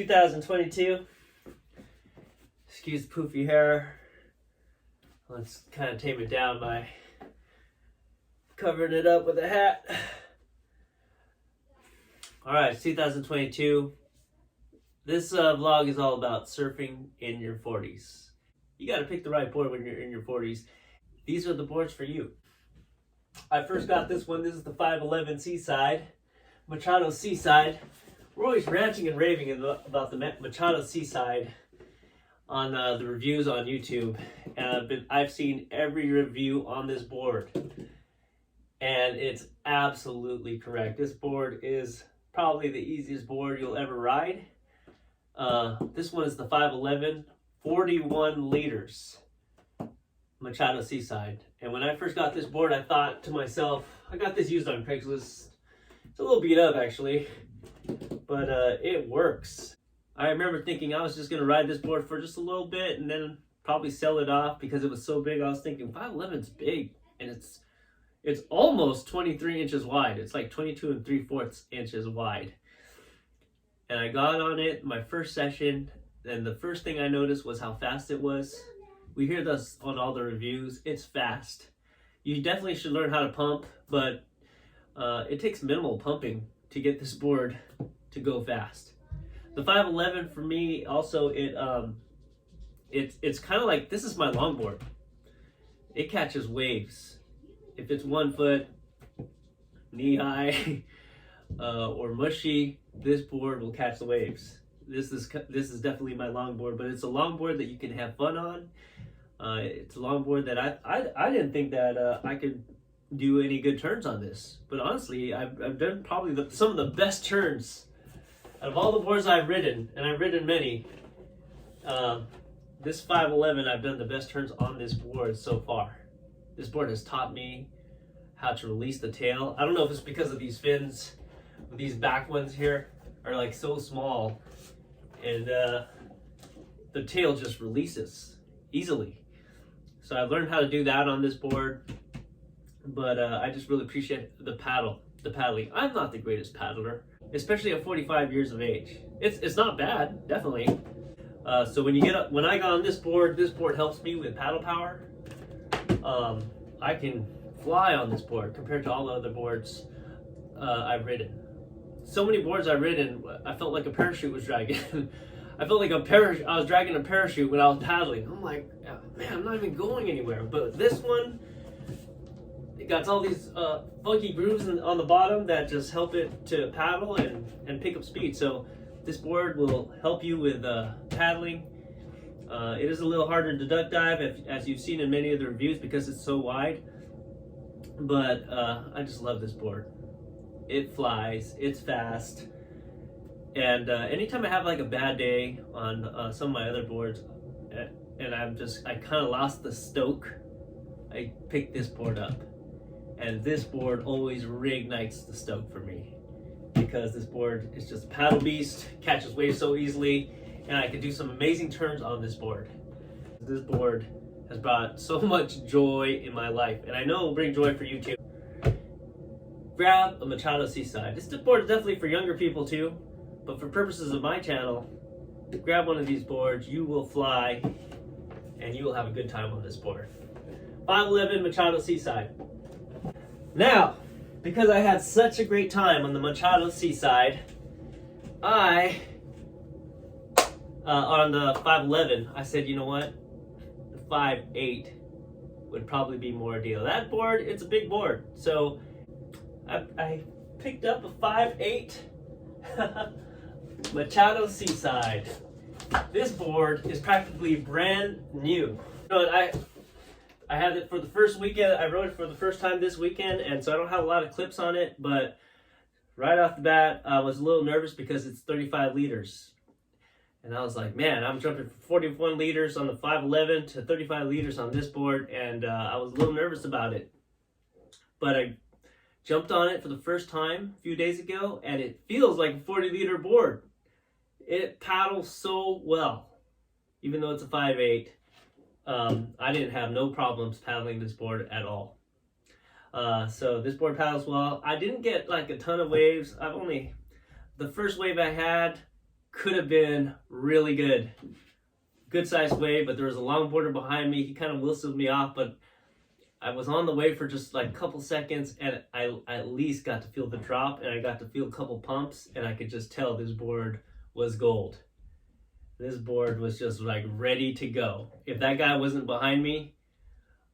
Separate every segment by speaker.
Speaker 1: 2022. Excuse the poofy hair. Let's kind of tame it down by covering it up with a hat. Alright, it's 2022. This vlog is all about surfing in your 40s. You got to pick the right board when you're in your 40s. These are the boards for you. I first got this one. This is the 5'11 Seaside, Machado Seaside. We're always ranting and raving about the Machado Seaside on the reviews on YouTube, and I've seen every review on this board, and it's absolutely correct. This board is probably the easiest board you'll ever ride. This one is the 5'11, 41 liters Machado Seaside. And when I first got this board, I thought to myself, I got this used on Craigslist. It's a little beat up actually, but it works. I remember thinking I was just gonna ride this board for just a little bit and then probably sell it off because it was so big. I was thinking 5'11's big, and it's almost 23 inches wide. It's like 22 3/4 inches wide. And I got on it my first session, and the first thing I noticed was how fast it was. We hear this on all the reviews. It's fast. You definitely should learn how to pump, but it takes minimal pumping to get this board to go fast. The 5'11 for me also, it's kind of like, this is my longboard. It catches waves. If it's 1 foot, knee high, or mushy, this board will catch the waves. This is definitely my longboard, but it's a longboard that you can have fun on. It's a longboard that I didn't think that I could do any good turns on this, but honestly, I've done probably some of the best turns out of all the boards I've ridden, and I've ridden many. This 5'11, I've done the best turns on this board so far. This board has taught me how to release the tail. I don't know if it's because of these fins. These back ones here are like so small, and the tail just releases easily. So I've learned how to do that on this board, but I just really appreciate the paddling. I'm not the greatest paddler, especially at 45 years of age. It's not bad, definitely. So when I got on this board helps me with paddle power. I can fly on this board compared to all the other boards I've ridden. So many boards I've ridden, I felt like a parachute was dragging. I felt like I was dragging a parachute when I was paddling. I'm like, man, I'm not even going anywhere. But this one, it got all these funky grooves on the bottom that just help it to paddle and pick up speed. So this board will help you with paddling. It is a little harder to duck dive, as you've seen in many of the reviews, because it's so wide. But I just love this board. It flies, it's fast. And anytime I have like a bad day on some of my other boards, and I kind of lost the stoke, I pick this board up. And this board always reignites the stoke for me, because this board is just a paddle beast, catches waves so easily, and I can do some amazing turns on this board. This board has brought so much joy in my life, and I know it will bring joy for you too. Grab a Machado Seaside. This board is definitely for younger people too, but for purposes of my channel, grab one of these boards. You will fly, and you will have a good time on this board. 5'11 Machado Seaside. Now, because I had such a great time on the Machado Seaside, on the 5'11, I said, you know what? The 5'8 would probably be more ideal. That board, it's a big board. So I picked up a 5'8 Machado Seaside. This board is practically brand new. You know, I had it for the first weekend. I rode it for the first time this weekend, and so I don't have a lot of clips on it, but right off the bat, I was a little nervous because it's 35 liters. And I was like, man, I'm jumping from 41 liters on the 5'11 to 35 liters on this board, and I was a little nervous about it. But I jumped on it for the first time a few days ago, and it feels like a 40-liter board. It paddles so well, even though it's a 5'8. I didn't have no problems paddling this board at all. So this board paddles well. I didn't get like a ton of waves. The first wave I had could have been really good. Good sized wave, but there was a longboarder behind me. He kind of whistled me off, but I was on the wave for just like a couple seconds, and I at least got to feel the drop, and I got to feel a couple pumps, and I could just tell this board was gold. This board was just like ready to go. If that guy wasn't behind me,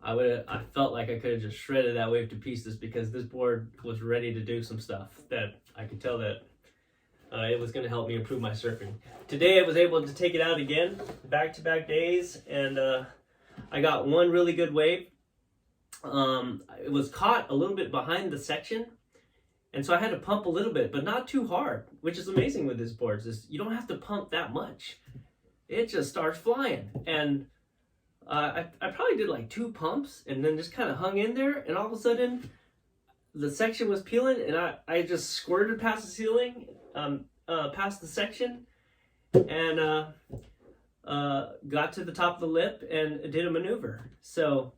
Speaker 1: I felt like I could have just shredded that wave to pieces, because this board was ready to do some stuff that I could tell that it was going to help me improve my surfing. Today I was able to take it out again, back-to-back days, and I got one really good wave. It was caught a little bit behind the section, and so I had to pump a little bit, but not too hard, which is amazing with these boards, is you don't have to pump that much. It just starts flying. And I probably did like 2 pumps and then just kind of hung in there, and all of a sudden the section was peeling, and I just squirted past the ceiling, past the section, and got to the top of the lip and did a maneuver. So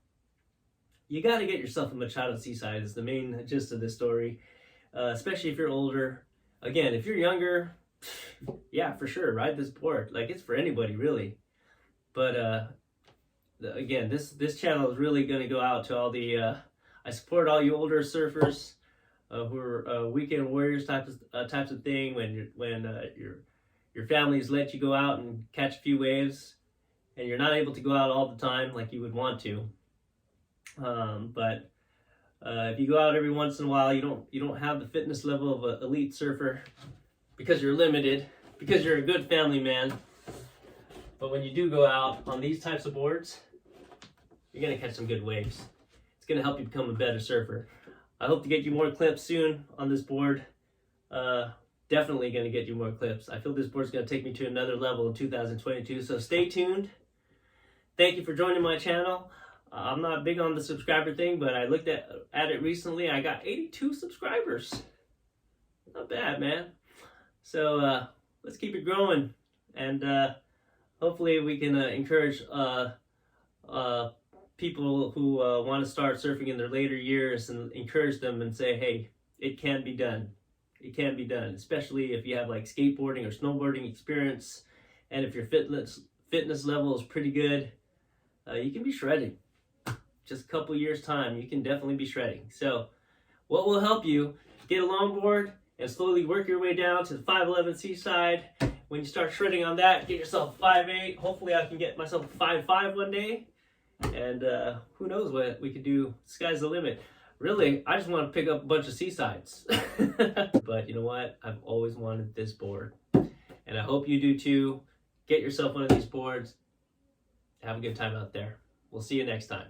Speaker 1: you got to get yourself a Machado Seaside is the main gist of this story, especially if you're older. Again, if you're younger, yeah, for sure, ride this board. Like, it's for anybody, really. But again, this channel is really going to go out to all the I support all you older surfers who are weekend warriors types of thing. When your families let you go out and catch a few waves, and you're not able to go out all the time like you would want to. But if you go out every once in a while, you don't have the fitness level of an elite surfer, because you're limited, because you're a good family man. But when you do go out on these types of boards, you're gonna catch some good waves. It's gonna help you become a better surfer. I hope to get you more clips soon on this board. Definitely gonna get you more clips. I feel this board's gonna take me to another level in 2022, so stay tuned. Thank you for joining my channel. I'm not big on the subscriber thing, but I looked at it recently. I got 82 subscribers. Not bad, man. So let's keep it growing, and hopefully we can encourage people who want to start surfing in their later years, and encourage them and say, hey, it can be done. It can be done, especially if you have like skateboarding or snowboarding experience, and if your fitness level is pretty good, you can be shredding. Just a couple years time, you can definitely be shredding. So what will help you get a longboard and slowly work your way down to the 5'11" Seaside. When you start shredding on that, get yourself a 5'8". Hopefully I can get myself a 5'5" one day. And who knows what we could do. Sky's the limit. Really, I just want to pick up a bunch of Seasides. But you know what? I've always wanted this board, and I hope you do too. Get yourself one of these boards. Have a good time out there. We'll see you next time.